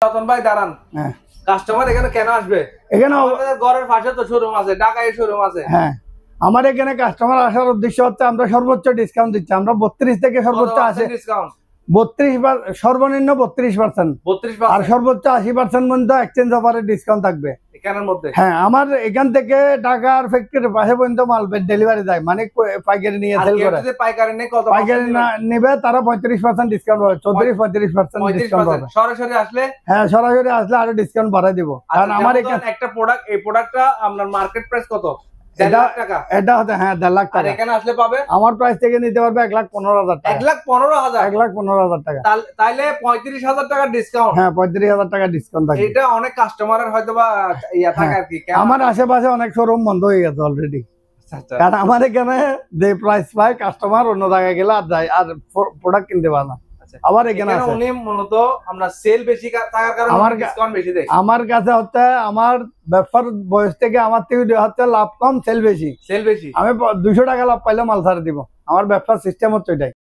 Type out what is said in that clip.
রতন ভাই দাঁড়ান, কাস্টমার এখানে কেন আসবে? এখানে ঘরের পাশে তো শোরুম আছে, ঢাকায় শোরুম আছে। হ্যাঁ, আমার এখানে কাস্টমার আসার উদ্দেশ্য হচ্ছে আমরা সর্বোচ্চ ডিসকাউন্ট দিচ্ছি। আমরা 32 থেকে সর্বোচ্চ আছে ডিসকাউন্ট 32, সর্বনিম্ন 32%, আর সর্বোচ্চ 80% পর্যন্ত এক্সচেঞ্জ অফারের ডিসকাউন্ট থাকবে এখানের মধ্যে। হ্যাঁ, আমার এখান থেকে ঢাকার ফ্যাক্টরির পাশে পর্যন্ত মাল ডেলিভারি যায়, মানে পাইকারি নিয়ে সেল করে। পাইকারি নেই, কত পাইকারি নেবে তারা 35% ডিসকাউন্ট পাবে, 34-35% ডিসকাউন্ট পাবে। সরাসরি আসলে, হ্যাঁ সরাসরি আসলে আরো ডিসকাউন্ট বাড়াই দিব। কারণ আমার এখানে একটা প্রোডাক্ট, এই প্রোডাক্টটা আপনার মার্কেট প্রাইস কত? এটা হচ্ছে 1.5 লাখ টাকা। এখানে আসলে পাবে আমার প্রাইস থেকে নিতে পারবে 1,15,000 টাকা। 1,15,000 1,15,000 টাকা। তাইলে 35,000 টাকা ডিসকাউন্ট। হ্যাঁ, 35,000 টাকা ডিসকাউন্ট থাকে। এটা অনেক কাস্টমারের হয়তো বা ইয়া থাকে আর কি। আমার আশেপাশে অনেক শোরুম বন্ধ হয়ে গেছে অলরেডি, কারণ আমার এখানে যে প্রাইস পায় কাস্টমার অন্য জায়গায় গেলে আর যায় আর প্রোডাক্ট কিনতে পারে না। আবার এখানে উনি মূলত আমরা সেল বেশি থাকার কারণে ডিসকাউন্ট বেশি দেয়। আমার কাছে হচ্ছে আমার ব্যবসার বয়স থেকে আমার থেকে হচ্ছে লাভ কম, সেল বেশি। আমি 200 টাকা লাভ পাইলে মাল ছাড়ে দিব। আমার ব্যবসার সিস্টেম হচ্ছে এটাই।